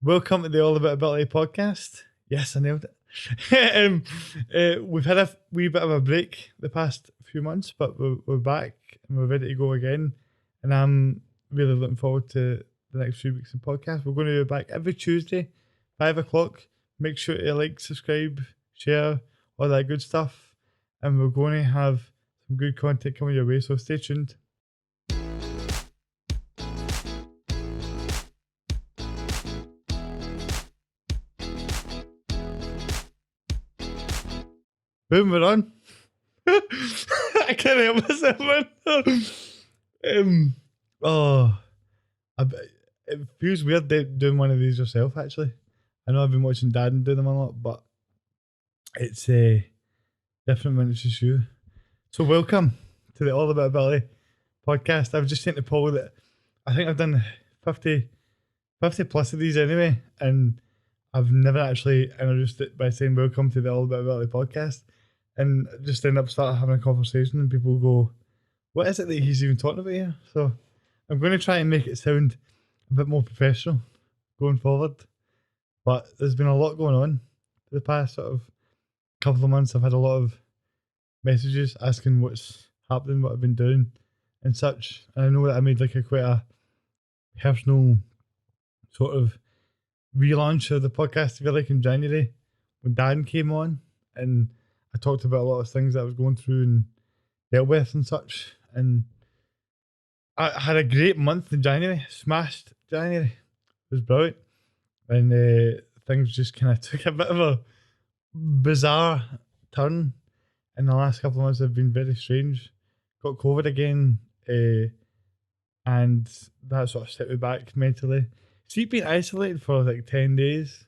Welcome to the All About Ability podcast. Yes, I nailed it. We've had a wee bit of a break the past few months, but we're back and we're ready to go again. And I'm really looking forward to the next few weeks of podcast. We're going to be back every Tuesday, 5 o'clock. Make sure to like, subscribe, share, all that good stuff. And we're going to have some good content coming your way, so stay tuned. Boom, we're on. I can't help myself, man. um, oh, it feels weird doing one of these yourself, actually. I know I've been watching Dad do them a lot, but it's different when it's just you. So, welcome to the All About Ability podcast. I've just sent to Paul that I think I've done 50 plus of these anyway, and I've never actually introduced it by saying welcome to the All About Ability podcast. And just end up start having a conversation, and people go, "What is it that he's even talking about here?" So I'm going to try and make it sound a bit more professional going forward. But there's been a lot going on for the past sort of couple of months. I've had a lot of messages asking what's happening, what I've been doing, and such. And I know that I made like quite a personal sort of relaunch of the podcast, if you like, in January when Dan came on, and I talked about a lot of things that I was going through and dealt with and such. And I had a great month in January, smashed January. It was brilliant. And things just kind of took a bit of a bizarre turn. In the last couple of months, have been very strange. Got COVID again, and that sort of set me back mentally. So you've been isolated for like 10 days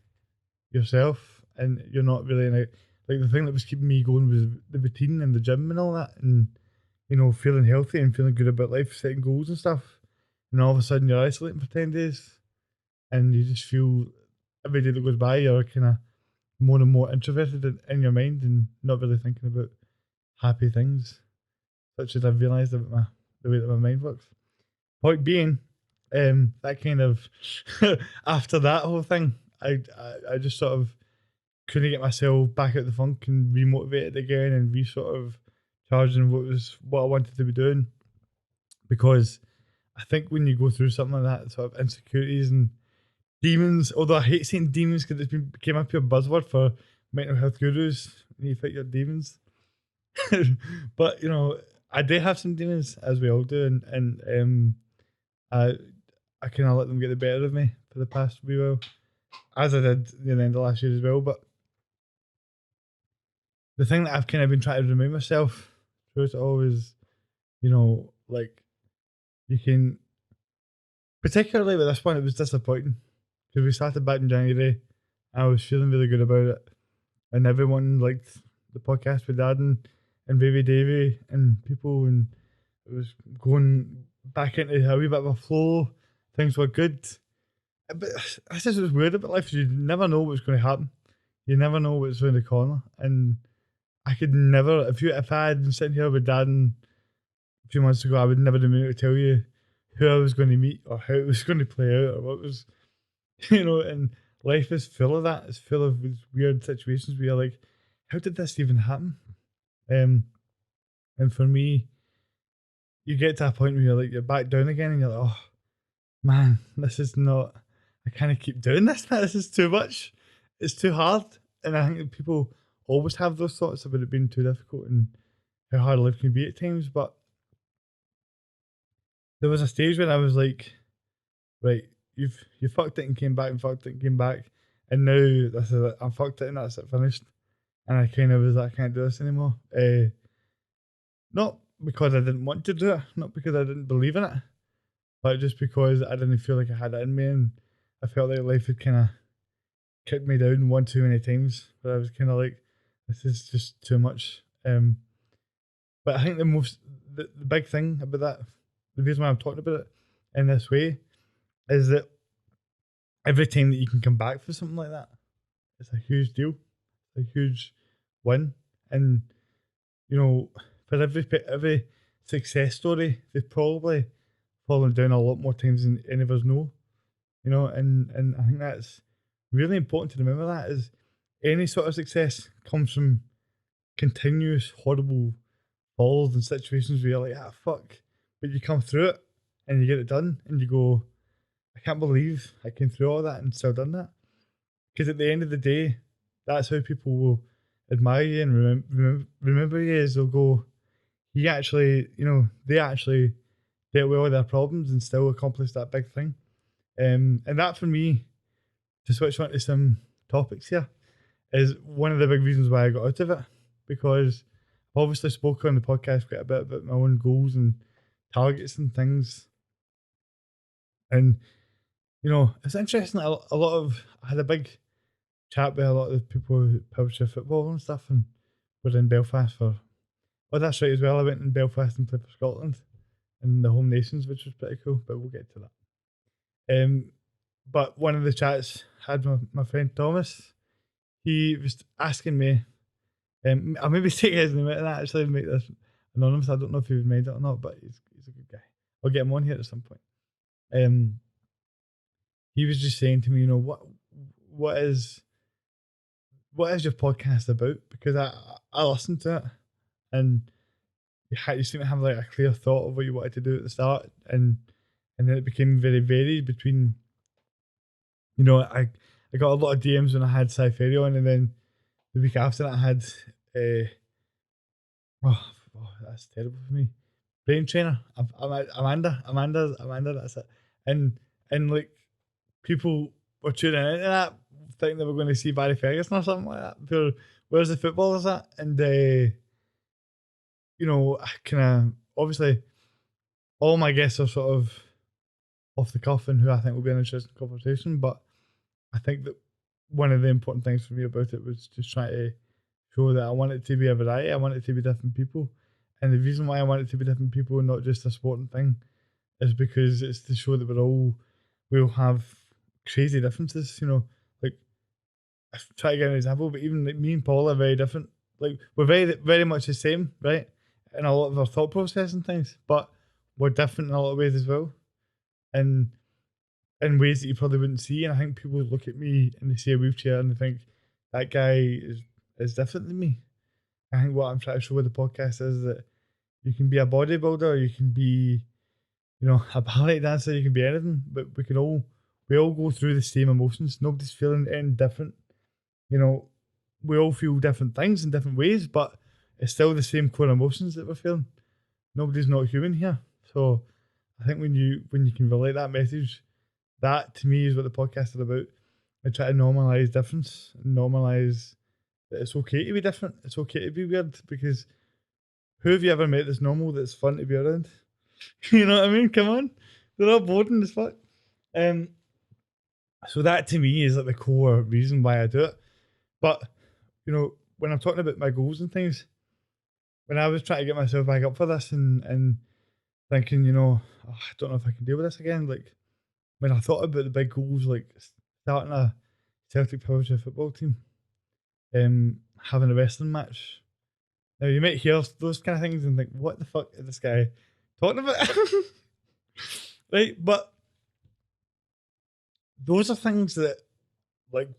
yourself, and you're not really in a, like, the thing that was keeping me going was the routine and the gym and all that, and feeling healthy and feeling good about life, setting goals and stuff. And all of a sudden you're isolating for 10 days, and you just feel every day that goes by you're kind of more and more introverted in your mind and not really thinking about happy things, such as I've realised about the way that my mind works. Point being, that kind of after that whole thing, I just sort of couldn't get myself back out the funk and remotivated again and sort of charging what I wanted to be doing. Because I think when you go through something like that, sort of insecurities and demons, although I hate saying demons because became a pure buzzword for mental health gurus, when you fight your demons. But I do have some demons, as we all do, and I kind of let them get the better of me for the past wee while, as I did near the end of last year as well. But the thing that I've kind of been trying to remind myself through it all is, like, you can, particularly with this one, it was disappointing because we started back in January. I was feeling really good about it, and everyone liked the podcast with Dad and Baby Davey and people, and it was going back into a wee bit of a flow. Things were good. But this is what's weird about life. You never know what's going to happen. You never know what's around the corner. And I could never, if I had been sitting here with Dad a few months ago, I would never have been able to tell you who I was going to meet or how it was going to play out or what was, and life is full of that. It's full of these weird situations where you're like, how did this even happen? And for me, you get to a point where you're back down again and you're like, oh man, this is not, I can't keep doing this, man. This is too much. It's too hard. And I think that people always have those thoughts about it being too difficult and how hard life can be at times. But there was a stage when I was like, right, you fucked it and came back and fucked it and came back. And now this is it. I fucked it and that's it, finished. And I kind of was like, I can't do this anymore. Not because I didn't want to do it, not because I didn't believe in it, but just because I didn't feel like I had it in me, and I felt like life had kind of kicked me down one too many times. But I was kind of like, this is just too much. But I think the big thing about that, the reason why I'm talking about it in this way, is that every time that you can come back for something like that, it's a huge deal, a huge win. And for every success story, they've probably fallen down a lot more times than any of us know. and I think that's really important to remember. That is, any sort of success comes from continuous horrible falls and situations where you're like, fuck, but you come through it and you get it done, and you go, I can't believe I came through all that and still done that. Because at the end of the day, that's how people will admire you and remember you. Is they'll go, he actually, they actually dealt with all their problems and still accomplished that big thing. And that for me, to switch on to some topics here, is one of the big reasons why I got out of it. Because I've obviously spoken on the podcast quite a bit about my own goals and targets and things. And, it's interesting. A lot of, I had a big chat with a lot of the people who publish football and stuff, and we're in Belfast for, oh, that's right as well. I went in Belfast and played for Scotland in the home nations, which was pretty cool, but we'll get to that. But one of the chats had my friend Thomas. He was asking me, I'll maybe take his name out of that, actually, make this anonymous. I don't know if he would mind it or not, but he's a good guy. I'll get him on here at some point. He was just saying to me, what is your podcast about? Because I listened to it, and you seem to have like a clear thought of what you wanted to do at the start, and then it became very varied between, I got a lot of DMs when I had Cypheria on, and then the week after that I had oh, that's terrible for me. Brain trainer, Amanda, that's it. And like, people were tuning into that, thinking they were going to see Barry Ferguson or something like that. Where's the footballers at? And I kind of, obviously, all my guests are sort of off the cuff and who I think will be an interesting conversation. But I think that one of the important things for me about it was just trying to show that I want it to be a variety. I want it to be different people. And the reason why I want it to be different people and not just a sporting thing is because it's to show that we'll have crazy differences. Like, I try to get an example, but even like me and Paul are very different. Like, we're very, very much the same, right? In a lot of our thought process and things, but we're different in a lot of ways as well. And in ways that you probably wouldn't see. And I think people look at me and they see a wheelchair and they think that guy is different than me. I think what I'm trying to show with the podcast is that you can be a bodybuilder, you can be, a ballet dancer, you can be anything, but we all go through the same emotions. Nobody's feeling any different. We all feel different things in different ways, but it's still the same core emotions that we're feeling. Nobody's not human here. So I think when you can relate that message, that to me is what the podcast is about. I try to normalise difference and normalise that it's okay to be different. It's okay to be weird, because who have you ever met that's normal, that's fun to be around? You know what I mean? Come on. They're all boring as fuck. So that to me is like the core reason why I do it. But, when I'm talking about my goals and things, when I was trying to get myself back up for this and thinking, I don't know if I can deal with this again, like, when I thought about the big goals, like starting a Celtic Powerchair football team, having a wrestling match. Now, you might hear those kind of things and think, what the fuck is this guy talking about? Right? But those are things that, like,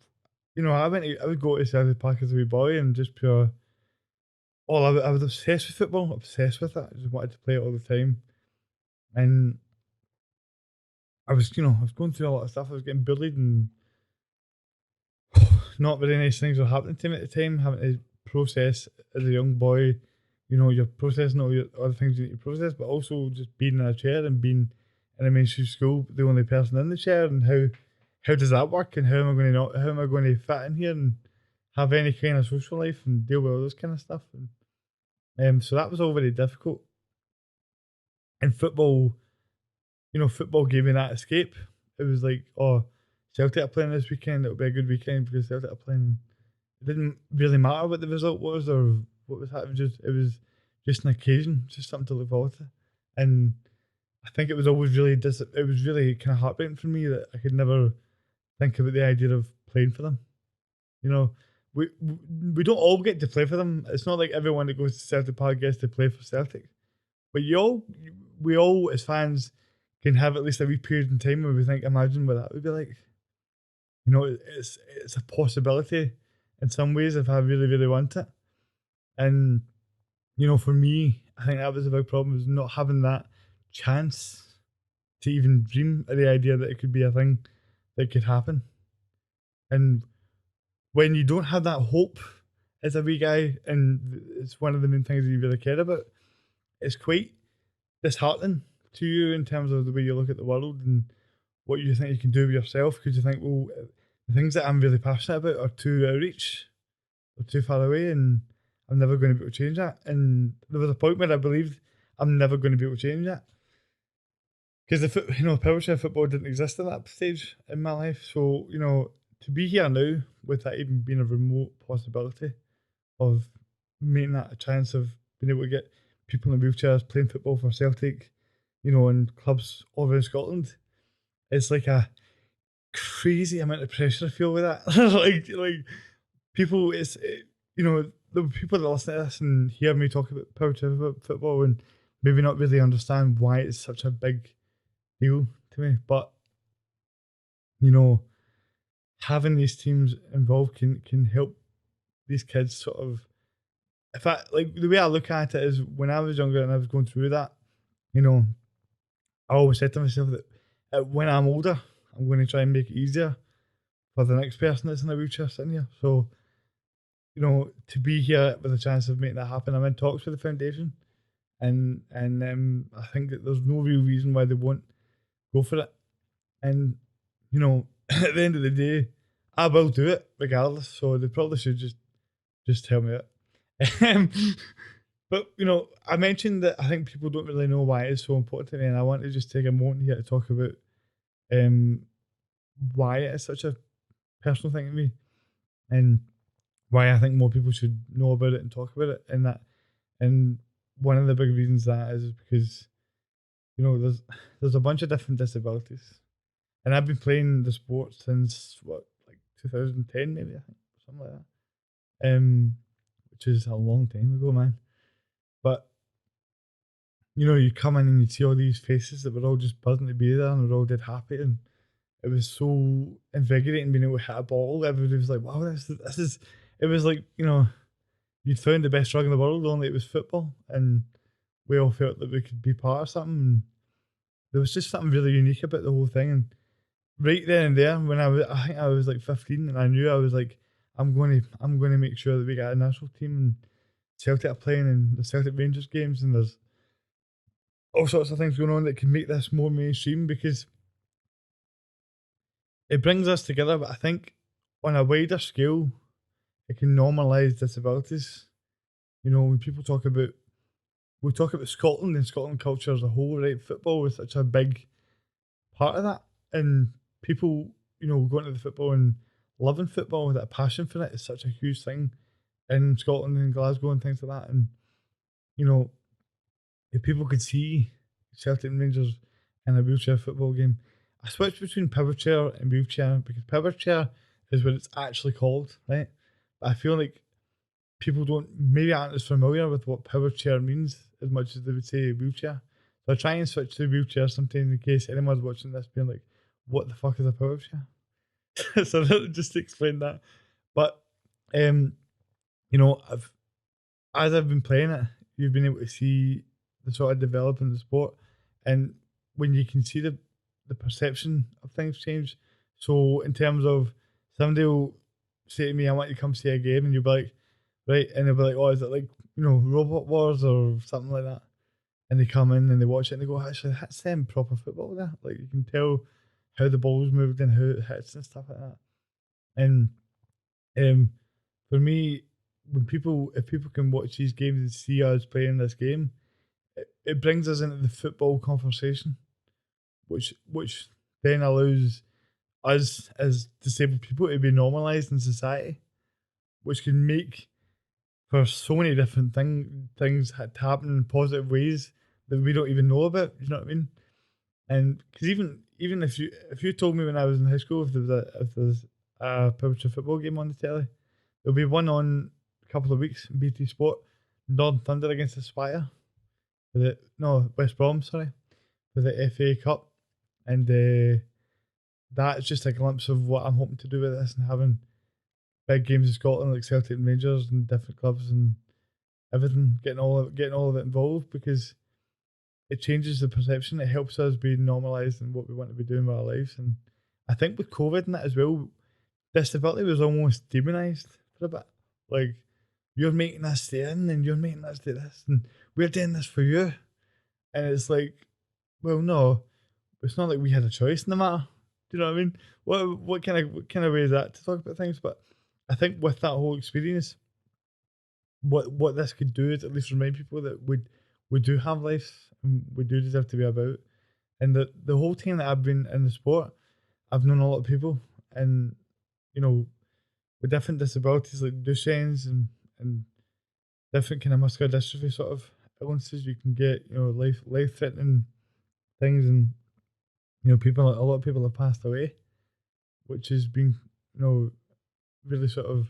I would go to Celtic Park as a wee boy and just pure, I was obsessed with football, obsessed with it. I just wanted to play it all the time. And I was going through a lot of stuff. I was getting bullied and not very nice things were happening to me at the time, having to process as a young boy. You're processing all the things you need to process, but also just being in a chair and being in a mainstream school, the only person in the chair, and how does that work, and how am I going to fit in here and have any kind of social life and deal with all this kind of stuff. And so that was all very difficult. And football, football gave me that escape. It was like, Celtic are playing this weekend, it'll be a good weekend because Celtic are playing. It didn't really matter what the result was or what was happening. It was just an occasion, just something to look forward to. And I think it was always really it was really kind of heartbreaking for me that I could never think about the idea of playing for them. We don't all get to play for them. It's not like everyone that goes to Celtic Park gets to play for Celtic. But we all as fans can have at least a wee period in time where we think, imagine what that would be like. You know, it's a possibility in some ways if I really, really want it. And, you know, for me, I think that was a big problem, was not having that chance to even dream of the idea that it could be a thing that could happen. And when you don't have that hope as a wee guy, and it's one of the main things that you really care about, it's quite disheartening to you in terms of the way you look at the world and what you think you can do with yourself, because you think, well, the things that I'm really passionate about are too out of reach, or too far away, and I'm never going to be able to change that. And there was a point where I believed I'm never going to be able to change that, because Powerchair football didn't exist at that stage in my life. So, you know, to be here now with that even being a remote possibility of making that a chance of being able to get people in wheelchairs playing football for Celtic, you know, and clubs all around Scotland, it's like a crazy amount of pressure I feel with that. like people, you know, the people that listen to this and hear me talk about Powerchair football and maybe not really understand why it's such a big deal to me, but you know, having these teams involved can help these kids sort of. If I like the way I look at it is, when I was younger and I was going through that, you know, I always said to myself that when I'm older, I'm going to try and make it easier for the next person that's in a wheelchair sitting here. So, you know, to be here with a chance of making that happen, I'm in talks with the foundation, and I think that there's no real reason why they won't go for it. And you know, at the end of the day, I will do it regardless. So they probably should just tell me it. Um, but you know, I mentioned that I think people don't really know why it's so important to me, and I want to just take a moment here to talk about um why it is such a personal thing to me, and why I think more people should know about it and talk about it. And one of the big reasons that is because, you know, there's a bunch of different disabilities, and I've been playing the sport since what, like 2010 maybe, I think, something like that. Which is a long time ago, man. But you know, you come in and you see all these faces that were all just buzzing to be there, and we're all dead happy, and it was so invigorating being able to hit a ball. Everybody was like, "Wow, this is." It was like, you know, you'd found the best drug in the world, only it was football, and we all felt that we could be part of something. And there was just something really unique about the whole thing. And right then and there, when I think I was like 15, and I knew, I was like, I'm going to make sure that we get a national team, and Celtic are playing in the Celtic Rangers games, and there's all sorts of things going on that can make this more mainstream, because it brings us together. But I think on a wider scale, it can normalise disabilities. You know, when people talk about, we talk about Scotland and Scotland culture as a whole, right? Football is such a big part of that, and people, you know, going to the football and loving football with a passion for it is such a huge thing in Scotland and Glasgow and things like that. And you know, if people could see Celtic and Rangers in a wheelchair football game, I switched between Powerchair and wheelchair, because Powerchair is what it's actually called, right? But I feel like people maybe aren't as familiar with what Powerchair means as much as they would say wheelchair. So I try and switch to wheelchair sometimes in case anyone's watching this being like, what the fuck is a Powerchair? So just to explain that. But you know, as I've been playing it, you've been able to see the sort of developing the sport, and when you can see the perception of things change. So in terms of, somebody will say to me, "I want you to come see a game," and you'll be like, "Right," and they'll be like, "Oh, is it like, you know, Robot Wars or something like that?" And they come in and they watch it and they go, "Actually, that's them proper football there. Like, you can tell how the ball's moved and how it hits and stuff like that." And um, for me, if people can watch these games and see us playing this game, it brings us into the football conversation, which then allows us as disabled people to be normalised in society, which can make for so many different things to happen in positive ways that we don't even know about. You know what I mean? And because even if you told me when I was in high school, if there was a Powerchair football game on the telly, there'll be one on a couple of weeks in BT Sport, Northern Thunder against Aspire, West Brom, sorry, for the FA Cup. And that's just a glimpse of what I'm hoping to do with this, and having big games in Scotland like Celtic and Rangers and different clubs and everything, getting all of it involved, because it changes the perception. It helps us be normalised in what we want to be doing with our lives. And I think with COVID and that as well, disability was almost demonised for a bit. Like, you're making us stay in and you're making us do this and we're doing this for you. And it's like, well, no, it's not like we had a choice in the matter. Do you know what I mean? What kind of way is that to talk about things? But I think with that whole experience, what this could do is at least remind people that we do have lives and we do deserve to be about. And the whole time that I've been in the sport, I've known a lot of people, and you know, with different disabilities like Duchenne's and different kind of muscular dystrophy sort of illnesses, you can get, you know, life threatening things. And you know, a lot of people have passed away, which has been, you know, really sort of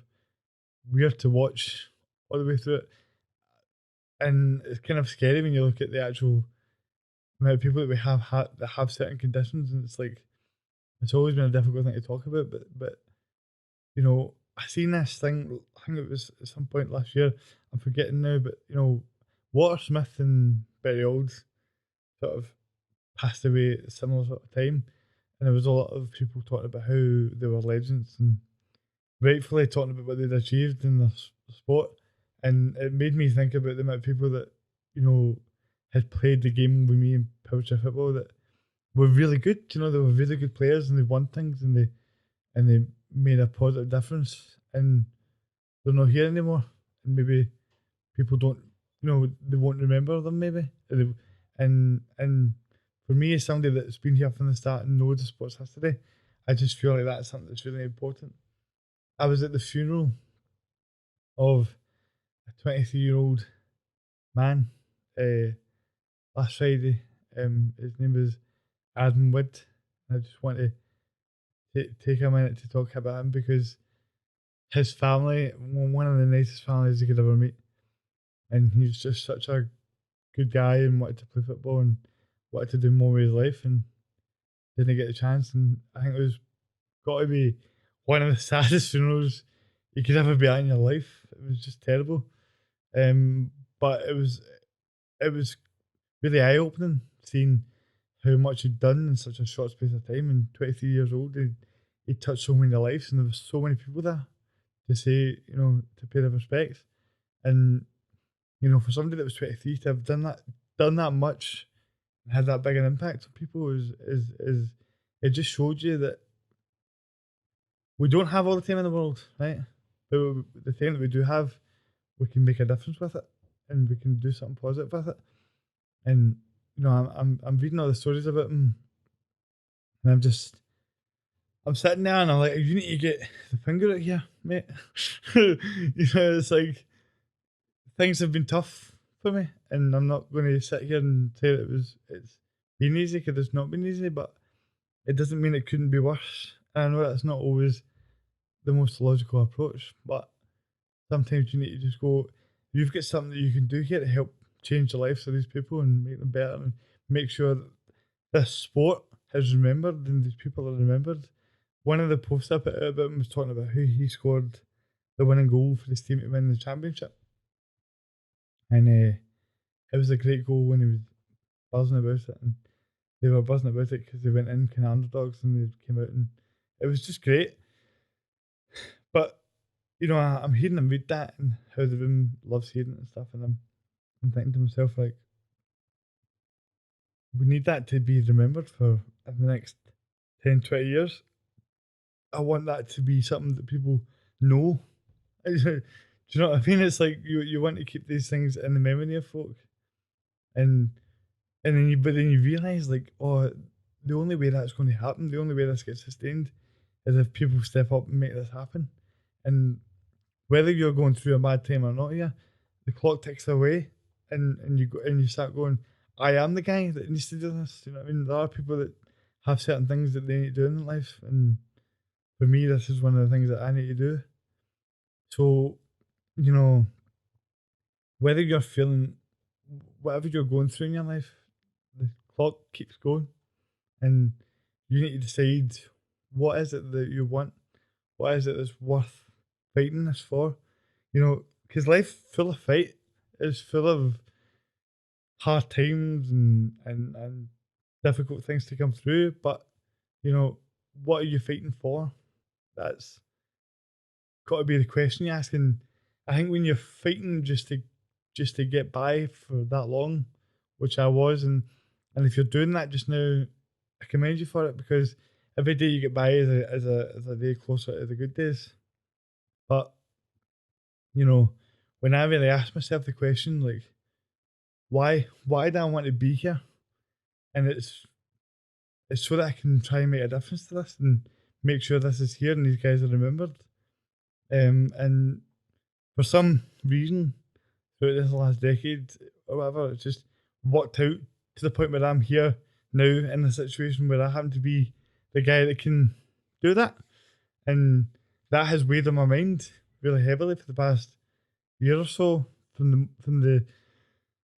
weird to watch all the way through it. And it's kind of scary when you look at the actual amount of people that we have had that have certain conditions, and it's like, it's always been a difficult thing to talk about. But you know, I seen this thing. I think it was at some point last year. I'm forgetting now, but you know, Walter Smith and Betty Olds sort of passed away at a similar sort of time, and there was a lot of people talking about how they were legends and rightfully talking about what they'd achieved in the sport. And it made me think about the amount of people that, you know, had played the game with me in Powerchair football that were really good. You know, they were really good players and they won things, and they made a positive difference. And they're not here anymore. And maybe people don't, you know, they won't remember them maybe. And for me, as somebody that's been here from the start and knows the sports history, I just feel like that's something that's really important. I was at the funeral of a 23-year-old man last Friday. His name was Adam Wood. I just want to take a minute to talk about him, because his family, one of the nicest families you could ever meet, and he's just such a good guy and wanted to play football and wanted to do more with his life and didn't get the chance. And I think it was got to be one of the saddest funerals you could ever be at in your life. It was just terrible. But it was really eye opening seeing how much he'd done in such a short space of time. And 23 years old, he touched so many lives, and there was so many people there to say, you know, to pay their respects. And you know, for somebody that was 23 to have done that much and had that big an impact on people is it just showed you that we don't have all the time in the world, right? But the time that we do have, we can make a difference with it, and we can do something positive with it. And you know, I'm reading all the stories about him, and I'm sitting there and I'm like, you need to get the finger out here, mate. You know, it's like things have been tough for me, and I'm not going to sit here and say that it's been easy, because it's not been easy, but it doesn't mean it couldn't be worse. And I know that's not always the most logical approach, but sometimes you need to just go, you've got something that you can do here to help change the lives of these people and make them better, and make sure that this sport is remembered and these people are remembered. One of the posts I put out about him was talking about how he scored the winning goal for his team to win the championship. And it was a great goal when he was buzzing about it. And they were buzzing about it because they went in kind of underdogs and they came out, and it was just great. But you know, I'm hearing them read that and how the room loves hearing it and stuff, and I'm thinking to myself, like, we need that to be remembered for the next 10, 20 years. I want that to be something that people know. Do you know what I mean? It's like you want to keep these things in the memory of folk, and then you realise, like, oh, the only way that's going to happen, the only way this gets sustained, is if people step up and make this happen. And whether you're going through a bad time or not, yeah, the clock ticks away, and you go and you start going, I am the guy that needs to do this. You know what I mean? There are people that have certain things that they need to do in life, and for me, this is one of the things that I need to do. So, you know, whether you're feeling whatever you're going through in your life, the clock keeps going, and you need to decide what is it that you want, what is it that's worth fighting this for, you know, because life full of fight is full of hard times and difficult things to come through. But you know, what are you fighting for? That's got to be the question you ask. And I think when you're fighting just to get by for that long, which I was, and if you're doing that just now, I commend you for it because every day you get by is a day closer to the good days. But you know, when I really ask myself the question like, why do I want to be here? And it's so that I can try and make a difference to this and make sure this is here and these guys are remembered. And for some reason, throughout this last decade or whatever, it's just worked out to the point where I'm here now in a situation where I happen to be the guy that can do that. And that has weighed on my mind really heavily for the past year or so from the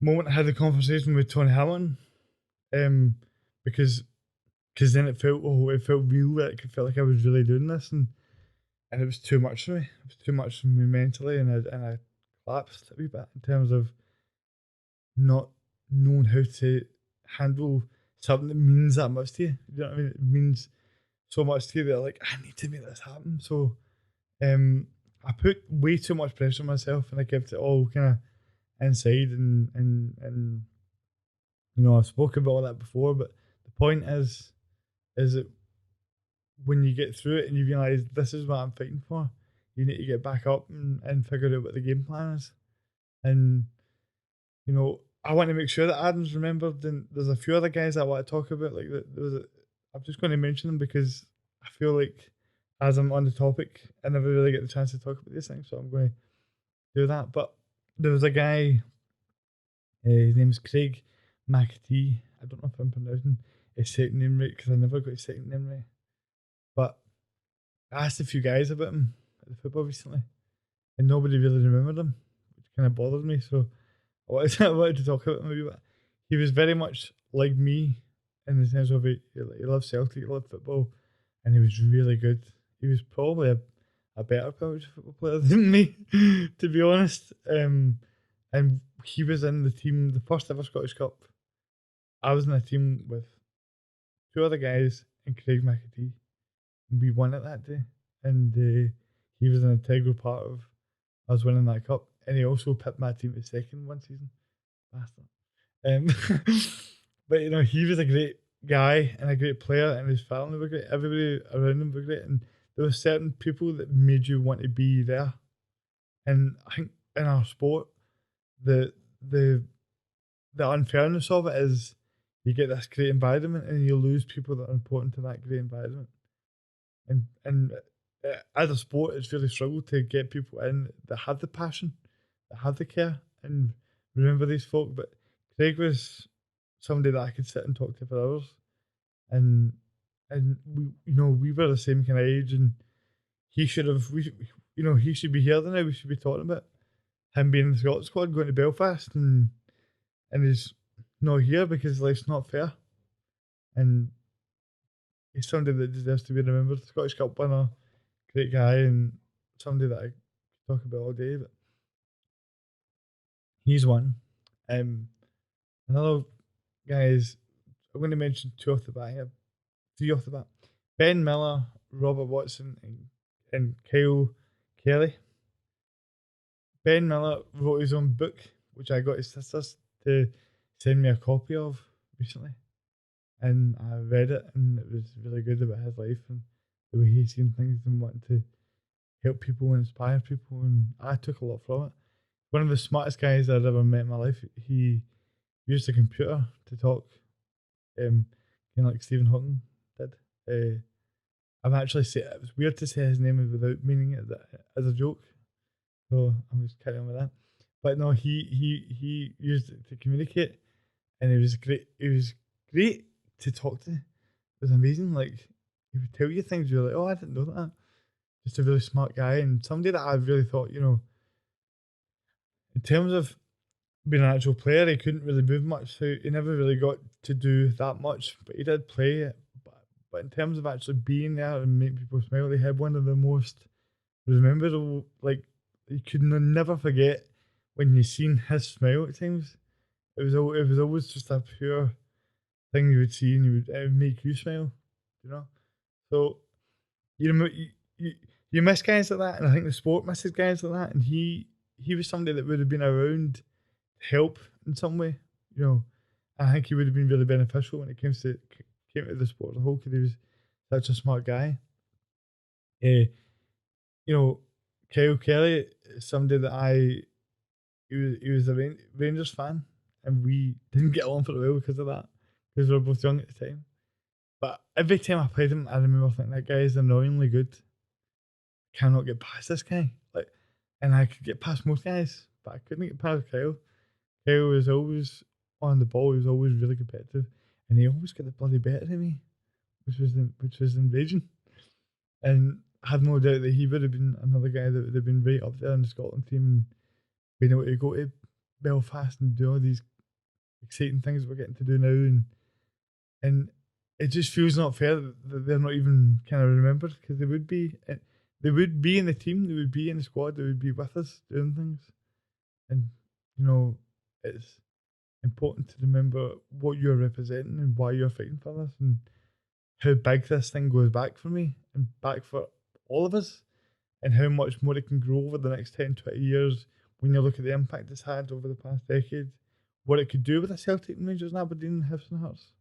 moment I had the conversation with Tony Hamilton. Um, because then it felt real. Like it felt like I was really doing this, and it was too much for me. It was too much for me mentally, and I collapsed a wee bit in terms of not knowing how to handle something that means that much to you. You know what I mean? It means so much to you that like I need to make this happen. So um I put way too much pressure on myself and I kept it all kind of inside and you know, I've spoken about all that before, but the point is that when you get through it and you realise this is what I'm fighting for, you need to get back up and figure out what the game plan is. And you know, I want to make sure that Adam's remembered. And there's a few other guys I want to talk about. Like I'm just going to mention them because I feel like as I'm on the topic, I never really get the chance to talk about these things, so I'm going to do that. But there was a guy. His name's Craig McAtee. I don't know if I'm pronouncing his second name right because I never got his second name right. But I asked a few guys about him at the football recently, and nobody really remembered him, which kind of bothered me. So I wanted to talk about him a wee bit. He was very much like me in the sense of he loved Celtic, he loved football, and he was really good. He was probably a better Powerchair football player than me, to be honest. And he was in the team, the first ever Scottish Cup. I was in a team with two other guys and Craig McAtee. And we won it that day, and he was an integral part of us winning that cup. And he also picked my team to second one season. Bastard. But you know, he was a great guy and a great player, and his family were great. Everybody around him were great, and there were certain people that made you want to be there. And I think in our sport, the the the unfairness of it is you get this great environment and you lose people that are important to that great environment. And as a sport, it's really struggled to get people in that have the passion, that have the care, and remember these folk. But Craig was somebody that I could sit and talk to for hours, and we, you know, we were the same kind of age, and he should be here now. We should be talking about him being in the Scotland squad, going to Belfast, and he's not here because life's not fair, and he's somebody that deserves to be remembered. Scottish Cup winner, great guy, and somebody that I could talk about all day. But he's one. Another guy is I'm going to mention two off the bat here, three off the bat. Ben Miller, Robert Watson, and Kyle Kelly. Ben Miller wrote his own book, which I got his sisters to send me a copy of recently, and I read it, and it was really good about his life and the way he's seen things and wanting to help people and inspire people, and I took a lot from it. One of the smartest guys I'd ever met in my life. He used a computer to talk, kind of like Stephen Hawking did. I'm actually say it was weird to say his name without meaning it as a joke, so I'm just carrying on with that. But no, he used it to communicate, and it was great. It was great to talk to. It was amazing. Like he would tell you things you're like, oh, I didn't know that. Just a really smart guy and somebody that I really thought, you know, in terms of being an actual player, he couldn't really move much, so he never really got to do that much. But he did play, but but in terms of actually being there and making people smile, they had one of the most rememberable, like, you could never forget when you seen his smile at times. It was always just a pure thing you would see, and it would make you smile, you know. So you you miss guys like that, and I think the sport misses guys like that. And he was somebody that would have been around to help in some way, you know. I think he would have been really beneficial when it came to the sport as a whole, because he was such a smart guy. You know, Kyle Kelly is somebody that he was a Rangers fan, and we didn't get along for a while because of that, because we were both young at the time. But every time I played him, I remember thinking that guy is annoyingly good. Cannot get past this guy. Like, and I could get past most guys, but I couldn't get past Kyle. Kyle was always on the ball. He was always really competitive, and he always got the bloody better of me, which was enraging. And I have no doubt that he would have been another guy that would have been right up there in the Scotland team and being able to go to Belfast and do all these exciting things we're getting to do now. And it just feels not fair that they're not even kind of remembered, because they would be. They would be in the team, they would be in the squad, they would be with us doing things. And, you know, it's important to remember what you're representing and why you're fighting for this, and how big this thing goes back for me and back for all of us, and how much more it can grow over the next 10, 20 years when you look at the impact it's had over the past decade, what it could do with the Celtic and Rangers and Aberdeen and Hibs and Hearts.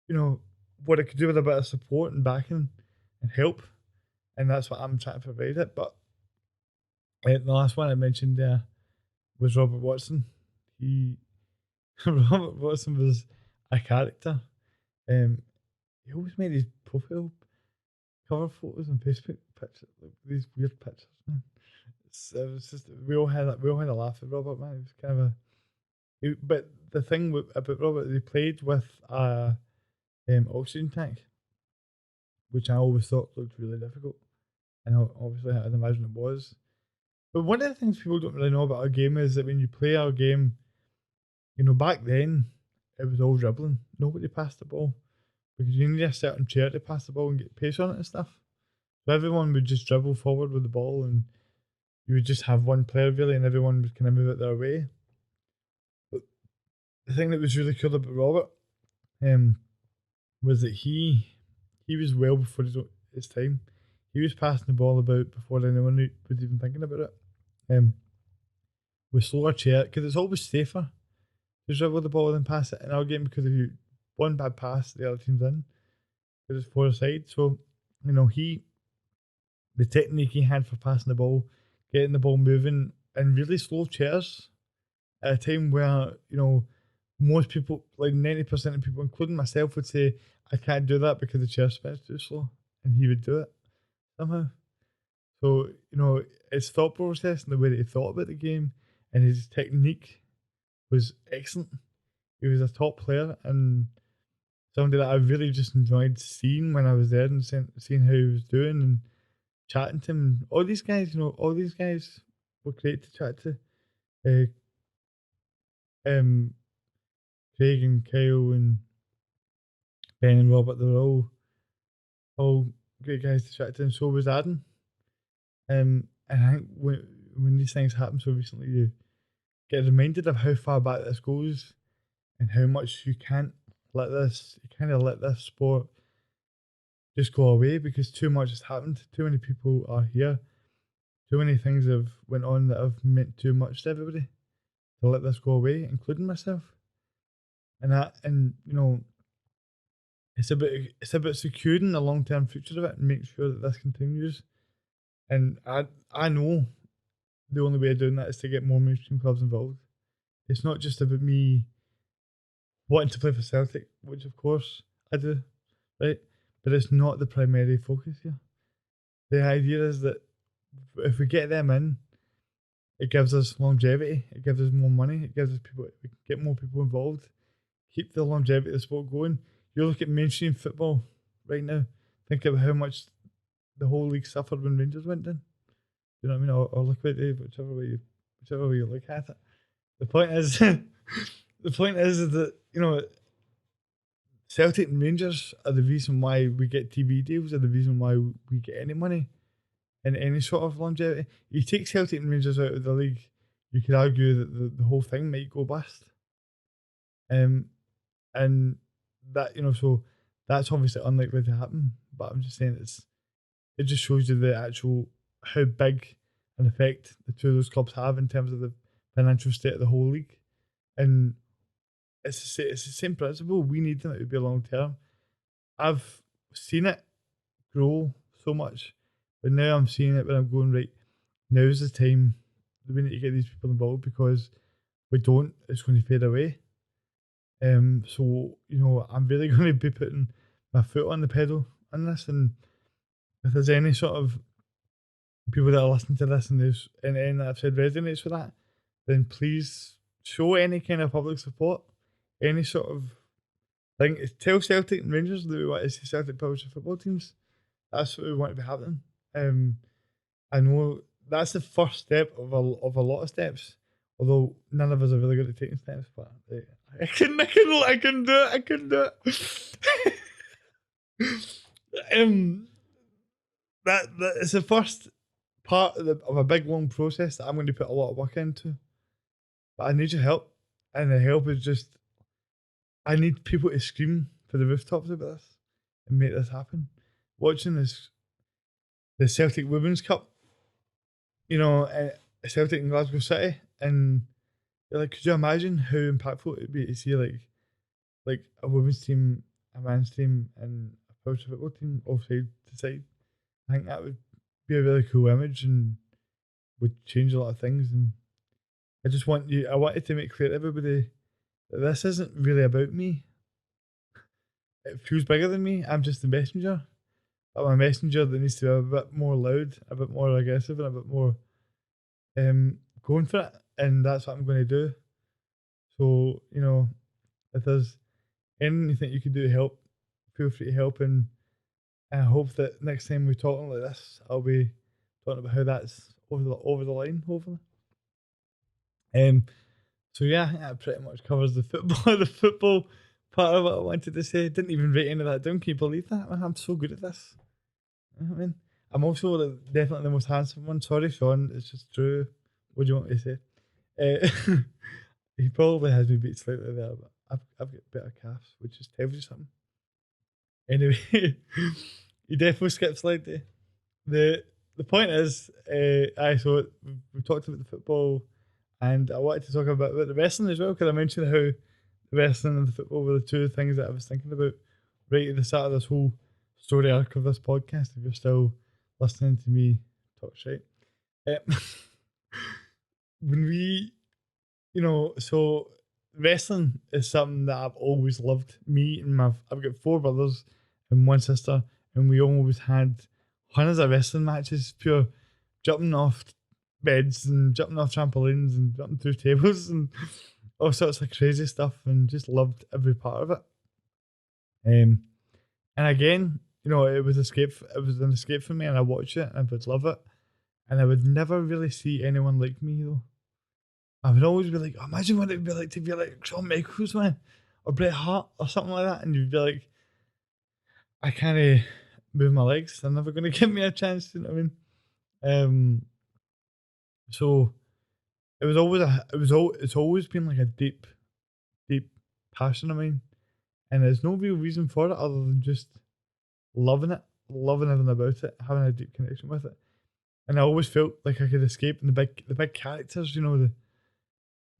You know, what it could do with a bit of support and backing and help. And that's what I'm trying to provide it. But the last one I mentioned there was Robert Watson. He Robert Watson was a character. He always made these profile cover photos and Facebook pictures, like these weird pictures, man. It was just we all had a laugh at Robert, man. It was kind of but the thing about Robert, he played with a oxygen tank, which I always thought looked really difficult, and obviously I'd imagine it was. But one of the things people don't really know about our game is that when you play our game, you know, back then it was all dribbling. Nobody passed the ball, because you need a certain chair to pass the ball and get pace on it and stuff. So everyone would just dribble forward with the ball, and you would just have one player really, and everyone would kind of move it their way. But the thing that was really cool about Robert was that he was well before his time. He was passing the ball about before anyone was even thinking about it. With slower chair, because it's always safer to dribble the ball than pass it in our game, because if you one bad pass, the other team's in, because it's four side. So, you know, the technique he had for passing the ball, getting the ball moving, and really slow chairs at a time where, you know, most people, like 90% of people, including myself, would say, I can't do that because the chair spin's too slow. And he would do it somehow. So, you know, his thought process and the way that he thought about the game and his technique was excellent. He was a top player, and somebody that I really just enjoyed seeing when I was there, and seeing how he was doing and chatting to him. And all these guys, you know, all these guys were great to chat to. Um, Craig and Kyle and Ben and Robert, they were all great guys to chat to, and so was Adam. And I think when these things happen so recently, you get reminded of how far back this goes, and how much you can't let this sport just go away, because too much has happened. Too many people are here. Too many things have went on that have meant too much to everybody to let this go away, including myself. And you know, it's about securing the long term future of it and making sure that this continues. And I know the only way of doing that is to get more mainstream clubs involved. It's not just about me wanting to play for Celtic, which of course I do, right? But it's not the primary focus here. The idea is that if we get them in, it gives us longevity, it gives us more money, it gives us people, we can get more people involved, keep the longevity of the sport going. You look at mainstream football right now, think about how much the whole league suffered when Rangers went down. You know what I mean? Or liquidated, whichever way you look at it. The point is, the point is that, you know, Celtic and Rangers are the reason why we get TV deals, are the reason why we get any money and any sort of longevity. You take Celtic and Rangers out of the league, you could argue that the whole thing might go bust. Um, and that, so that's obviously unlikely to happen. But I'm just saying it just shows you the actual how big an effect the two of those clubs have in terms of the financial state of the whole league. And it's the same principle. We need them to be long term. I've seen it grow so much, but now I'm seeing it when I'm going, right, now's the time that we need to get these people involved, because if we don't, it's going to fade away. So I'm really going to be putting my foot on the pedal on this, and if there's any sort of people that are listening to this and there's anything that I've said resonates with that, then please show any kind of public support, any sort of thing. Tell Celtic and Rangers that we want to see Celtic Powerchair football teams. That's what we want to be happening. I know that's the first step of a lot of steps. Although none of us are really good at taking steps, but I can do it. I can do it. That is the first part of a big long process that I'm going to put a lot of work into. But I need your help, and the help is just I need people to scream for the rooftops about this and make this happen. Watching the Celtic Women's Cup, Celtic in Glasgow City, and like, could you imagine how impactful it'd be to see like a women's team, a man's team, and a Powerchair football team all side to side? I think that would be a really cool image and would change a lot of things. And I wanted to make clear to everybody that this isn't really about me. It feels bigger than me. I'm just the messenger. But I'm a messenger that needs to be a bit more loud, a bit more aggressive, and a bit more going for it. And that's what I'm going to do. So, if there's anything you think you could do to help, feel free to help. And I hope that next time we're talking like this, I'll be talking about how that's over the line, hopefully. So yeah, I think that pretty much covers the football the football part of what I wanted to say. Didn't even write any of that down. Can you believe that? Man, I'm so good at this. You know what I mean? I'm also definitely the most handsome one. Sorry, Sean, it's just true. What do you want me to say? He probably has me beat slightly there, but I've got better calves, which just tells you something. Anyway, he definitely skipped slightly. The point is, so we talked about the football, and I wanted to talk about the wrestling as well, because I mentioned how the wrestling and the football were the two things that I was thinking about right at the start of this whole story arc of this podcast. If you're still listening to me talk shit, when we, so wrestling is something that I've always loved. Me and I've got 4 brothers and 1 sister, and we always had hundreds of wrestling matches, pure jumping off beds and jumping off trampolines and jumping through tables and all sorts of crazy stuff, and just loved every part of it. And again, it was an escape for me, and I watched it and I would love it. And I would never really see anyone like me though. I would always be like, imagine what it would be like to be like Shawn Michaels, man, or Bret Hart or something like that, and you'd be like, I can't move my legs. They're never going to give me a chance. You know what I mean? So it was always it's always been like a deep passion of mine, and there's no real reason for it other than just loving it, loving everything about it, having a deep connection with it. And I always felt like I could escape. And the big characters, they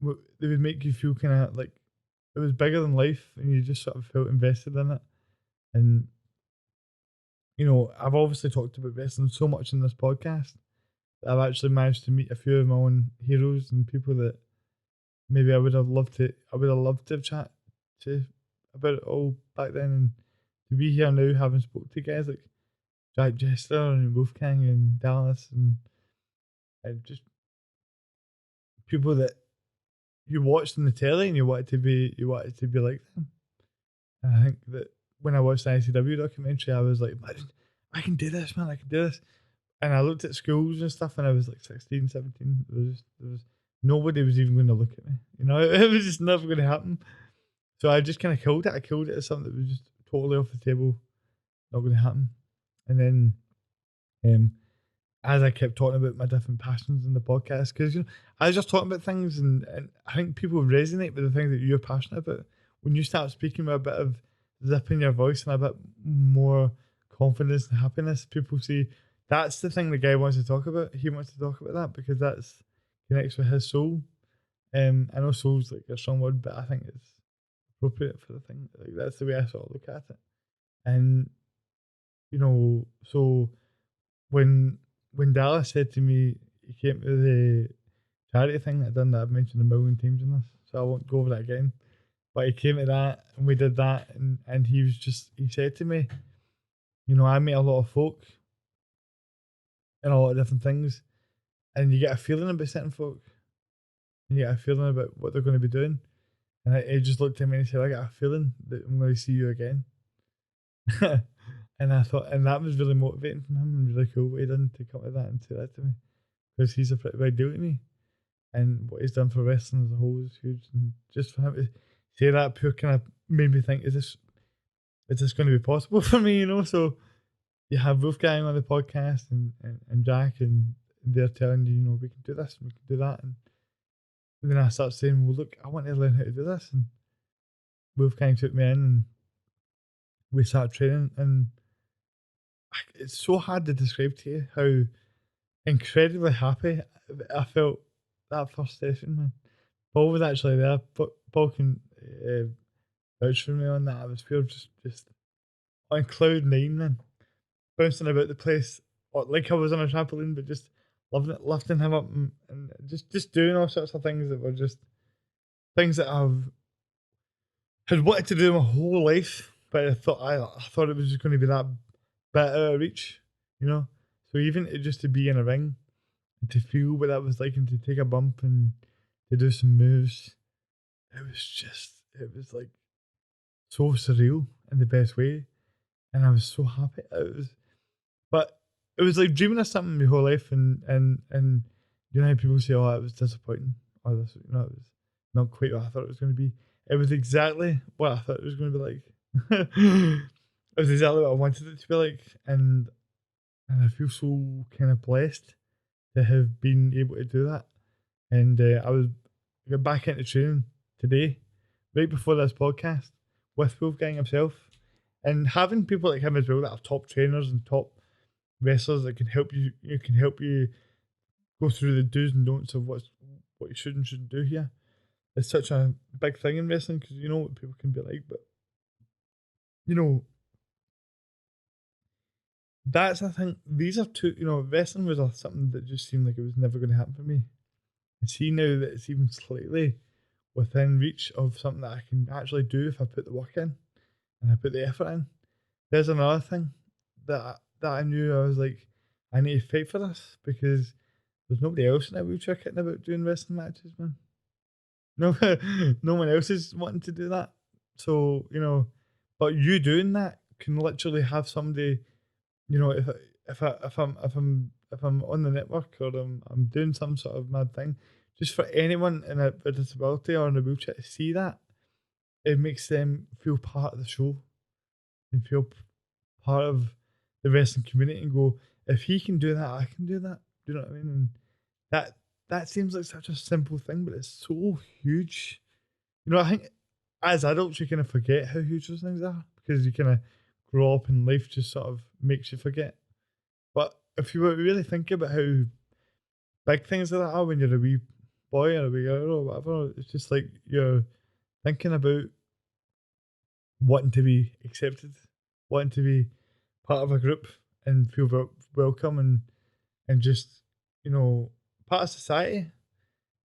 would make you feel kind of like it was bigger than life, and you just sort of felt invested in it. And I've obviously talked about wrestling so much in this podcast that I've actually managed to meet a few of my own heroes and people that maybe I would have loved to have chat to about it all back then. And to be here now, having spoke to guys like Jack Jester and Wolfgang and Dallas and just people that you watched on the telly and you wanted to be like them. And I think that when I watched the ICW documentary, I was like, I can do this, man, I can do this. And I looked at schools and stuff, and I was like 16, 17. There was nobody was even going to look at me. It was just never going to happen. So I just kind of killed it. I killed it as something that was just totally off the table, not going to happen. And then, um, as I kept talking about my different passions in the podcast, because I was just talking about things, and I think people resonate with the things that you're passionate about. When you start speaking with a bit of zip in your voice and a bit more confidence and happiness, people see that's the thing the guy wants to talk about. He wants to talk about that because that's connects with his soul. I know soul's like a strong word, but I think it's appropriate for the thing. Like that's the way I sort of look at it. And so when Dallas said to me he came to the charity thing I done that I've mentioned a million times in this, so I won't go over that again. But he came to that and we did that, and he said to me, I meet a lot of folk and a lot of different things, and you get a feeling about certain folk, and you get a feeling about what they're going to be doing. And he just looked at me and he said, I got a feeling that I'm going to see you again. And I thought, and that was really motivating from him and really cool what he done to come to that and say that to me, because he's a pretty big deal to me. And what he's done for wrestling as a whole is huge. And just for him to say that pure kind of made me think, is this going to be possible for me? So you have Wolfgang on the podcast and Jack, and they're telling you, we can do this and we can do that. And then I start saying, well, look, I want to learn how to do this. And Wolfgang took me in and we started training. And it's so hard to describe to you how incredibly happy I felt that first session, man. Paul was actually there. Paul can vouch for me on that. I was pure just on cloud nine, man. Bouncing about the place like I was on a trampoline, but just loving it, lifting him up and just doing all sorts of things that were just things that I've had wanted to do my whole life, but I thought it was just going to be that bit out of reach. So even just to be in a ring and to feel what that was like and to take a bump and to do some moves, it was like so surreal in the best way, and I was so happy. But it was like dreaming of something my whole life, and how people say, "Oh, it was disappointing," or this, it was not quite what I thought it was going to be. It was exactly what I thought it was going to be like. It was exactly what I wanted it to be like, and I feel so kind of blessed to have been able to do that. And I got back into training today, right before this podcast, with Wolfgang himself, and having people like him as well that are top trainers and top wrestlers that can help you. You can help you go through the do's and don'ts of what you should and shouldn't do here. It's such a big thing in wrestling because you know what people can be like, but you know that's I think these are two. Wrestling was something that just seemed like it was never going to happen for me. And see now that it's even slightly within reach of something that I can actually do if I put the work in and I put the effort in. There's another thing that I knew I was like, I need to fight for this because there's nobody else in a wheelchair kicking about doing wrestling matches, man. No, no one else is wanting to do that. So but you doing that can literally have somebody. If I'm on the network or I'm doing some sort of mad thing, just for anyone in a disability or in a wheelchair to see that, it makes them feel part of the show and feel part of the wrestling community and go, if he can do that, I can do that. Do you know what I mean? And that seems like such a simple thing, but it's so huge. I think as adults you kind of forget how huge those things are because you kind of grow up and life just sort of makes you forget. But if you were to really think about how big things like that are when you're a wee boy or a wee girl or whatever, it's just like you're thinking about wanting to be accepted, wanting to be part of a group and feel welcome and just part of society.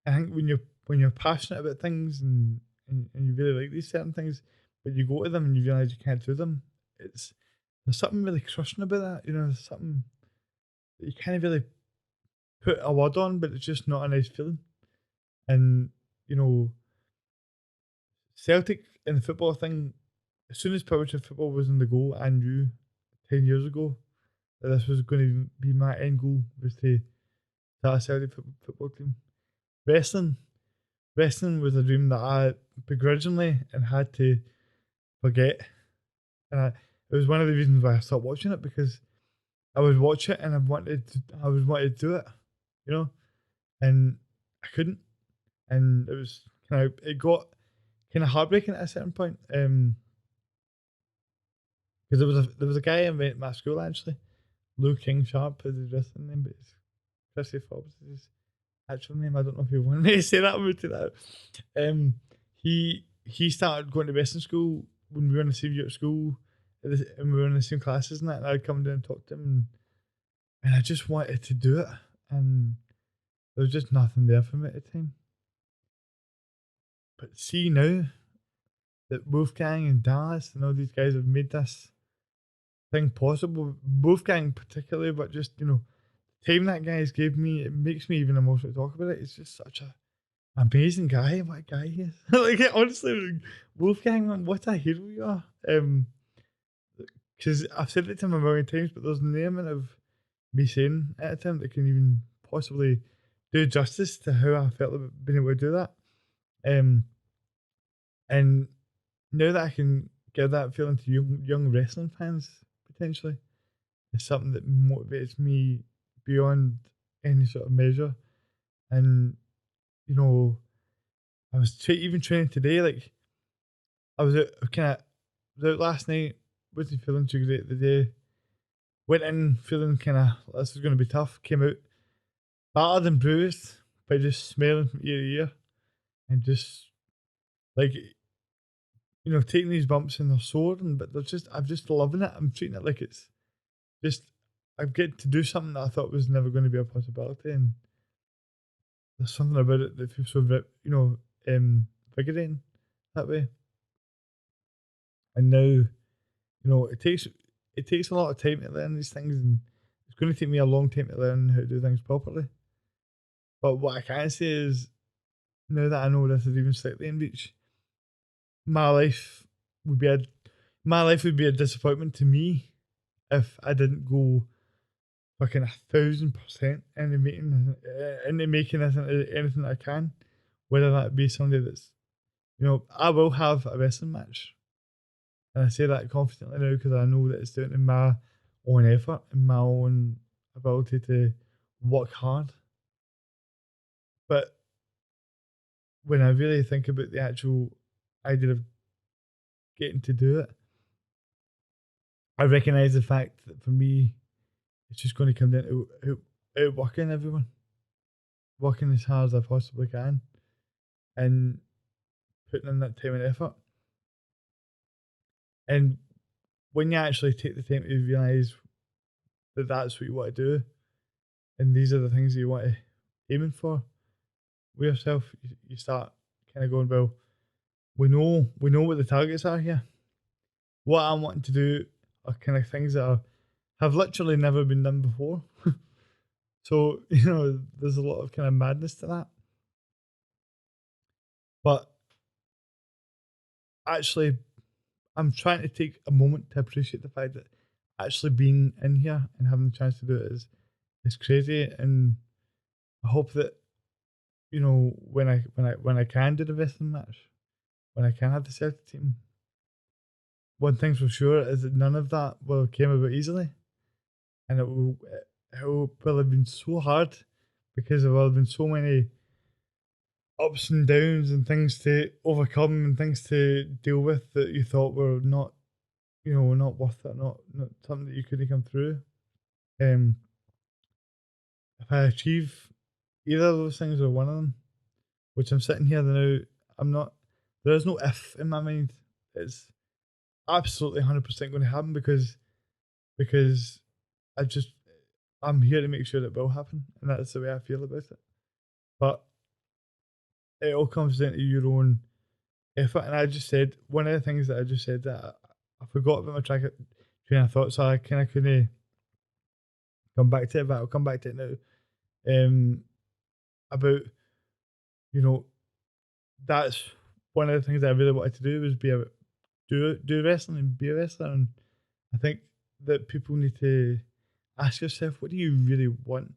I think when you're passionate about things and you really like these certain things, but you go to them and you realise you can't do them, there's something really crushing about that. There's something that you can't really put a word on, but it's just not a nice feeling. And Celtic in the football thing, as soon as Powerchair football was in the goal, I knew 10 years ago that this was going to be my end goal, was to start a Celtic football team. Wrestling, wrestling was a dream that I begrudgingly and had to forget. And it was one of the reasons why I stopped watching it, because I would watch it and I was wanted to do it, you know, and I couldn't. And it got kind of heartbreaking at a certain point. Because there was a guy in my school actually, Lou King Sharp is his wrestling name, but it's Chrissy Forbes is his actual name. I don't know if you want me to say that. I'm going to that. He started going to wrestling school when we were in the same year at school, and we were in the same classes and that. And I'd come down and talk to him, and I just wanted to do it, and there was just nothing there for me at the time. But see now that Wolfgang and Dallas and all these guys have made this thing possible, Wolfgang particularly, but just, you know, the time that guys gave me, it makes me even emotional to talk about it. It's just such a amazing guy. What a guy he is. Like, honestly, Wolfgang, man, what a hero you are. Because I've said it to him a million times, but there's no amount of me saying it to him that can even possibly do justice to how I felt about being able to do that. And now that I can give that feeling to young wrestling fans, potentially, it's something that motivates me beyond any sort of measure. And, you know, I was even training today, like, I was out last night, wasn't feeling too great the day. Went in feeling kind of, this is going to be tough. Came out battered and bruised by just smelling from ear to ear. And just, like, you know, taking these bumps and they're sore, but I'm just loving it. I'm treating it like it's just, I get to do something that I thought was never going to be a possibility. And there's something about it that feels so, you know, invigorating that way. And now, you know, it takes a lot of time to learn these things, and it's going to take me a long time to learn how to do things properly. But what I can say is, now that I know this is even slightly in reach, my life would be a my life would be a disappointment to me if I didn't go fucking 1,000% into making this into anything that I can, whether that be somebody that's, you know, I will have a wrestling match, and I say that confidently now because I know that it's down to my own effort and my own ability to work hard. But when I really think about the actual idea of getting to do it, I recognise the fact that for me, it's just going to come down to outworking everyone, working as hard as I possibly can, and putting in that time and effort. And when you actually take the time to realise that that's what you want to do, and these are the things that you want to aiming for with yourself, you start kind of going, well, we know what the targets are here. What I'm wanting to do are kind of things that have literally never been done before. So, you know, there's a lot of kind of madness to that. But actually, I'm trying to take a moment to appreciate the fact that actually being in here and having the chance to do it is crazy. And I hope that, you know, when I can do the wrestling match, when I can have the Celtic team, one thing's for sure is that none of that will came about easily, and it will have been so hard because there will have been so many ups and downs and things to overcome and things to deal with that you thought were not, you know, not worth it, not something that you couldn't come through. Um, if I achieve either of those things or one of them, which I'm sitting here now, I'm not. There is no if in my mind. It's absolutely 100% going to happen because I just I'm here to make sure it will happen, and that's the way I feel about it. But it all comes down to your own effort. And I just said one of the things that I just said that I forgot about my train of thought, so I kind of couldn't come back to it, but I'll come back to it now. About, you know, that's one of the things that I really wanted to do was do wrestling and be a wrestler. And I think that people need to ask yourself, what do you really want?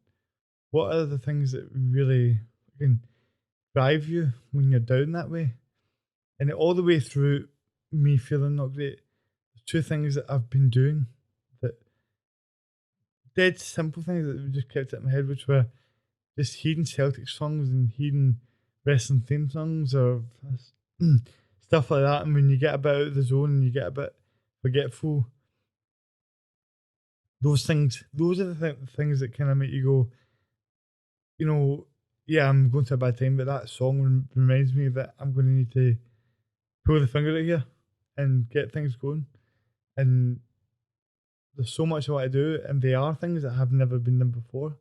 What are the things that really, again, drive you when you're down that way. And all the way through me feeling not great, there's two things that I've been doing that dead simple things that just kept it in my head, which were just hearing Celtic songs and hearing wrestling theme songs or stuff like that. And when you get a bit out of the zone and you get a bit forgetful, those are the things that kind of make you go, you know, yeah, I'm going to a bad time, but that song reminds me that I'm going to need to pull the finger out here and get things going. And there's so much I want to do, and they are things that have never been done before.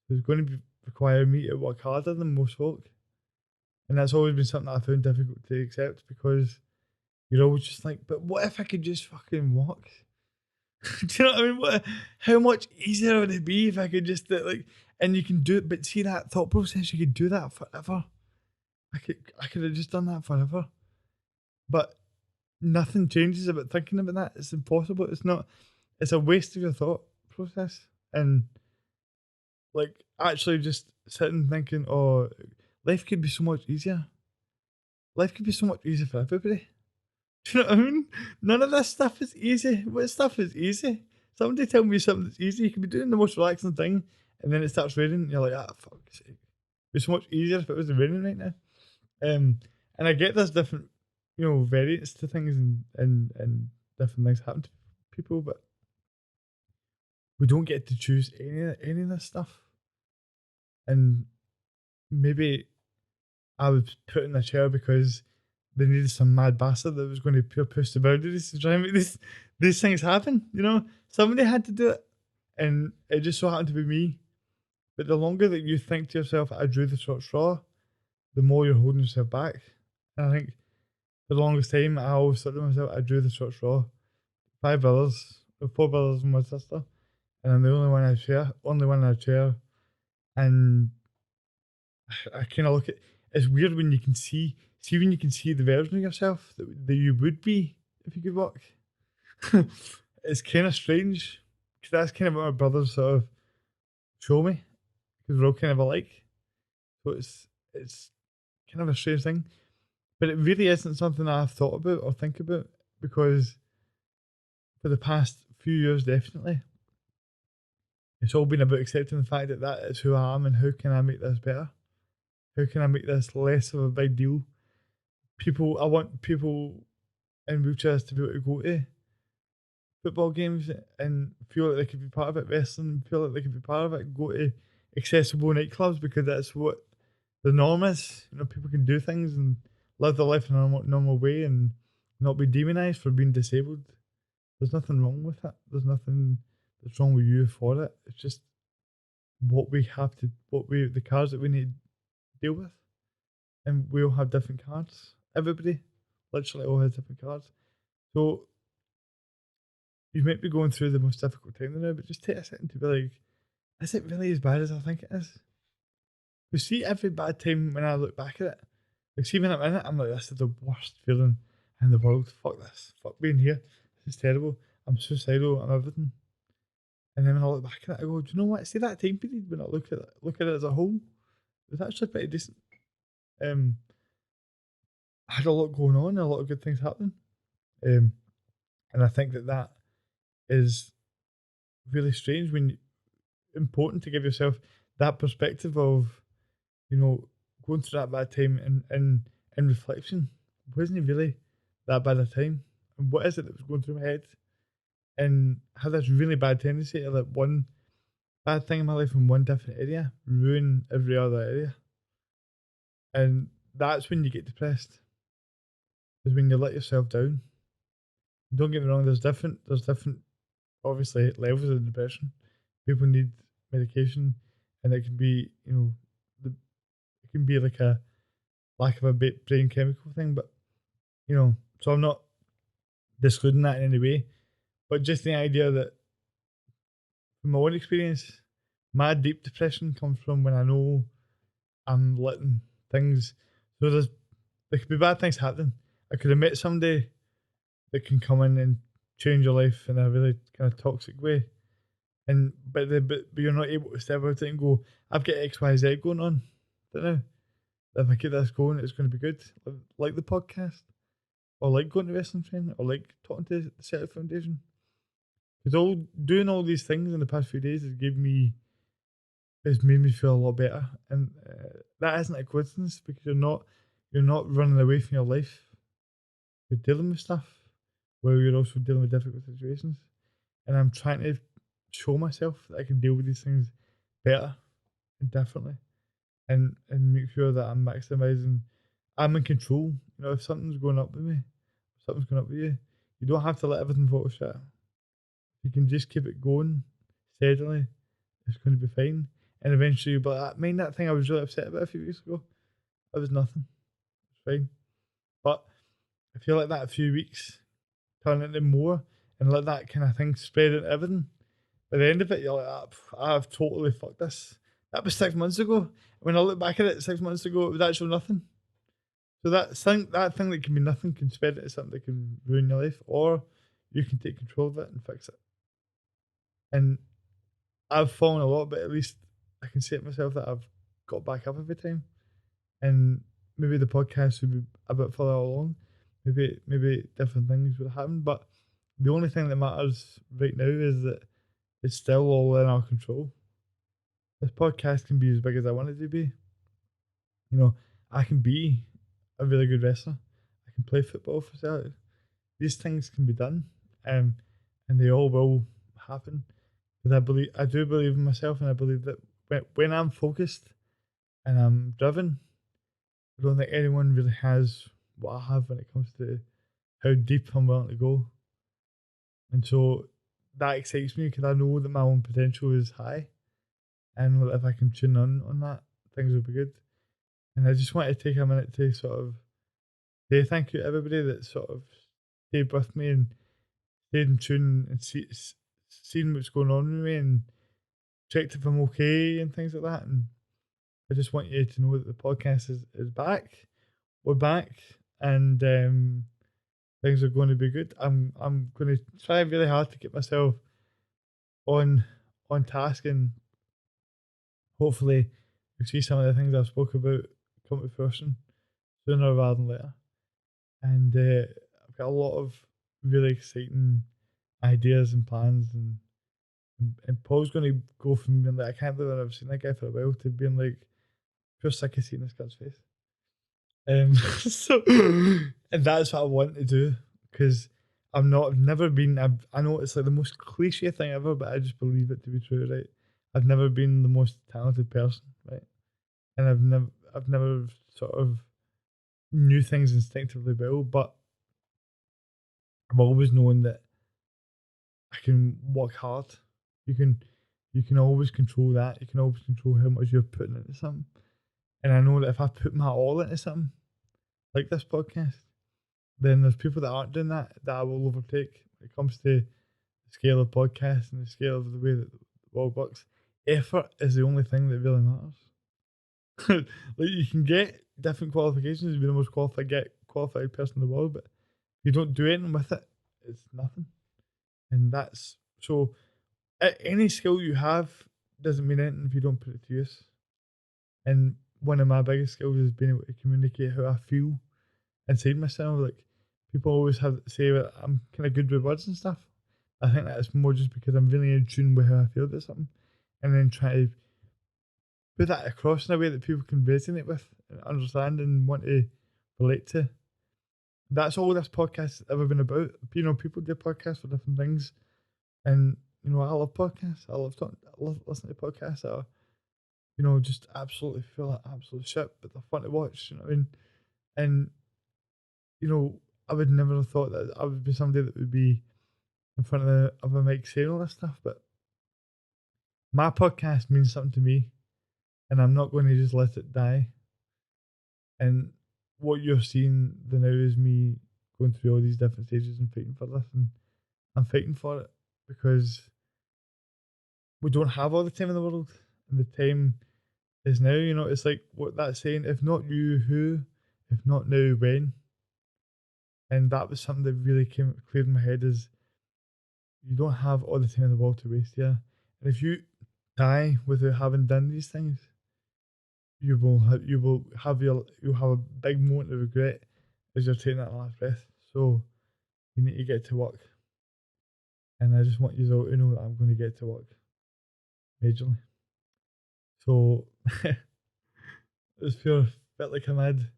It's going to require me to work harder than most folk. And that's always been something that I found difficult to accept because you're always just like, but what if I could just fucking walk? Do you know what I mean? How much easier would it be if I could just like, and you can do it, but see that thought process, you could do that forever. I could have just done that forever. But nothing changes about thinking about that. It's impossible. It's not, it's a waste of your thought process. And like actually just sitting thinking, oh, life could be so much easier. Life could be so much easier for everybody. Do you know what I mean? None of this stuff is easy. What stuff is easy? Somebody tell me something that's easy. You can be doing the most relaxing thing, and then it starts raining, and you're like, ah, fuck's sake. It'd be so much easier if it was raining right now. And I get there's different, variants to things, and different things happen to people, but we don't get to choose any of this stuff. And maybe I was put in a chair because they needed some mad bastard that was going to push the boundaries to try and make these things happen. Somebody had to do it, and it just so happened to be me. But the longer that you think to yourself, I drew the short straw, the more you're holding yourself back. And I think for the longest time, I always thought to myself, I drew the short straw. 5 brothers, 4 brothers and 1 sister, and I'm the only one in a chair. And I kind of look at, it's weird when you can see when you can see the version of yourself that you would be if you could walk. It's kind of strange because that's kind of what my brothers sort of show me because we're all kind of alike. So it's kind of a strange thing, but it really isn't something I've thought about or think about because for the past few years, definitely, it's all been about accepting the fact that that is who I am and how can I make this better? How can I make this less of a big deal? I want people in wheelchairs to be able to go to football games and feel like they could be part of it, wrestling, feel like they could be part of it, go to accessible nightclubs because that's what the norm is. People can do things and live their life in a normal way and not be demonized for being disabled. There's nothing wrong with it. There's nothing that's wrong with you for it. It's just the cards that we need to deal with. And we all have different cards. Everybody literally all has different cards. So you might be going through the most difficult time now, but just take a second to be like, is it really as bad as I think it is? You see, every bad time when I look back at it, like see when I'm in it, I'm like, this is the worst feeling in the world. Fuck this. Fuck being here. This is terrible. I'm suicidal. I'm everything. And then when I look back at it, I go, do you know what? See that time period when I look at it as a whole, it was actually pretty decent. I had a lot going on, and a lot of good things happening. And I think that is really strange important to give yourself that perspective of, going through that bad time in reflection. Wasn't it really that bad a time? And what is it that was going through my head? And I had this really bad tendency to let one bad thing in my life in one different area ruin every other area. And that's when you get depressed. Is when you let yourself down. Don't get me wrong, there's different obviously levels of depression. People need medication, and it can be, it can be like a lack of a brain chemical thing, but so I'm not discluding that in any way, but just the idea that from my own experience, my deep depression comes from when I know I'm letting things. So there could be bad things happening. I could have met somebody that can come in and change your life in a really kind of toxic way, but you're not able to step out it and go, I've got XYZ going on, don't know. if I keep this going, it's going to be good. Like the podcast, or like going to wrestling training, or like talking to the Celtic Foundation. Because doing all these things in the past few days has made me feel a lot better, and that isn't a coincidence because you're not running away from your life. You're dealing with stuff where you're also dealing with difficult situations, and I'm trying to show myself that I can deal with these things better and differently, and make sure that I'm in control. You know, if something's going up with me, if something's going up with you, you don't have to let everything fall to shit. You can just keep it going steadily. It's going to be fine. And eventually you'll be like, "Ah, mind that thing I was really upset about a few weeks ago? It was nothing. It's fine." But I feel like that a few weeks turn into more and let that kind of thing spread into everything. By the end of it, you're like, I've totally fucked this. That was 6 months ago. When I look back at it 6 months ago, it was actually nothing. So that thing that can be nothing can spread into something that can ruin your life, or you can take control of it and fix it. And I've fallen a lot, but at least I can say to myself that I've got back up every time. And maybe the podcast would be a bit further along. Maybe different things would happen. But the only thing that matters right now is that it's still all in our control. This podcast can be as big as I want it to be. You know, I can be a really good wrestler. I can play football for Celtic. These things can be done, and they all will happen. Because I do believe in myself, and I believe that when I'm focused and I'm driven, I don't think anyone really has what I have when it comes to how deep I'm willing to go. And so that excites me because I know that my own potential is high, and if I can tune on that, things will be good. And I just want to take a minute to sort of say thank you to everybody that sort of stayed with me and stayed in tune and seen what's going on with me and checked if I'm okay and things like that. And I just want you to know that the podcast is back. We're back, and things are going to be good. I'm going to try really hard to get myself on task, and hopefully you'll see some of the things I've spoke about come to fruition sooner rather than later. And I've got a lot of really exciting ideas and plans, and Paul's going to go from being like, I can't believe I've seen that guy for a while, to being like, pure sick of seeing this guy's face. So, and that's what I want to do, because I've never been, I know it's like the most cliche thing ever, but I just believe it to be true, right? I've never been the most talented person, right? And I've never sort of knew things instinctively well, but I've always known that I can work hard. You can, you can always control that. You can always control how much you're putting into something. And I know that if I put my all into something, like this podcast, then there's people that aren't doing that I will overtake when it comes to the scale of podcasts and the scale of the way that the world works. Effort is the only thing that really matters. Like, you can get different qualifications to be the most qualified person in the world, but if you don't do anything with it, it's nothing. And that's so, any skill you have doesn't mean anything if you don't put it to use. And one of my biggest skills is being able to communicate how I feel inside myself. Like, people always have say that I'm kind of good with words and stuff. I think that's more just because I'm really in tune with how I feel about something, and then try to put that across in a way that people can resonate with and understand and want to relate to. That's all this podcast has ever been about. You know, people do podcasts for different things, and you know, I love podcasts. I love talking. I love listening to podcasts that are, you know, just absolutely feel like absolute shit, but they're fun to watch. You know what I mean? And you know, I would never have thought that I would be somebody that would be in front of a mic saying all this stuff, but my podcast means something to me, and I'm not going to just let it die. And what you're seeing the now is me going through all these different stages and fighting for this, and I'm fighting for it because we don't have all the time in the world, and the time is now. You know, it's like what that's saying: if not you, who? If not now, when? And that was something that really cleared in my head: is you don't have all the time in the world to waste here, and if you die without having done these things, you'll have a big moment of regret as you're taking that last breath. So you need to get to work, and I just want you all to know that I'm going to get to work majorly. So this felt like a mad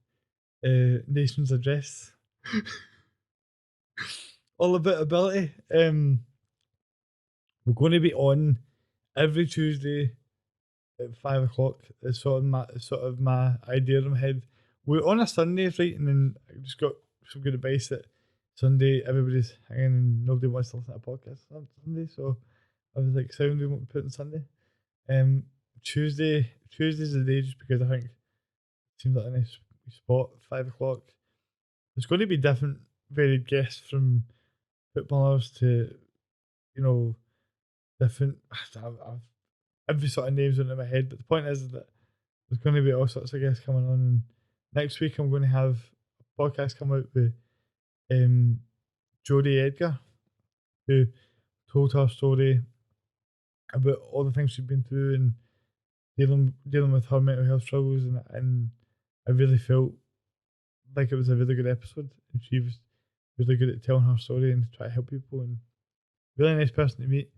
nation's address, all about ability. We're going to be on every Tuesday at 5 o'clock. It's sort of my idea in my head. We're on a Sunday, right? And then I just got some good advice that Sunday everybody's hanging and nobody wants to listen to a podcast on Sunday. So I was like, sound we won't put on Sunday. Um, Tuesday's the day just because I think it seems like a nice spot. 5 o'clock. There's going to be different varied guests from footballers to you know different. I've every sort of names into my head, but the point is that there's going to be all sorts of guests coming on. And next week, I'm going to have a podcast come out with um, Jodie Edgar, who told her story about all the things she'd been through and dealing with her mental health struggles. And I really felt like it was a really good episode. And she was really good at telling her story and try to help people. And really nice person to meet.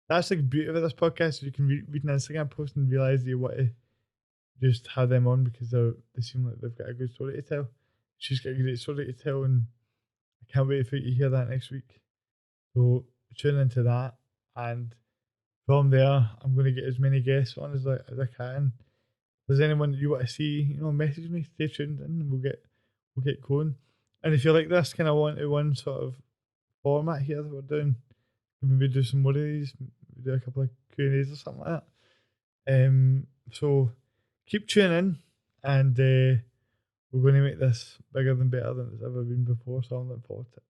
That's the beauty of this podcast. You can read an Instagram post and realise that you want to just have them on because they seem like they've got a good story to tell. She's got a great story to tell, and I can't wait for you to hear that next week. So tune into that, and from there, I'm going to get as many guests on as I can. If there's anyone that you want to see, message me. Stay tuned, and we'll get going. And if you like this kind of one-to-one sort of format here that we're doing, maybe do some more of these, do a couple of Q&As or something like that. So keep tuning in, and we're going to make this bigger than better than it's ever been before. So I'm looking forward to it.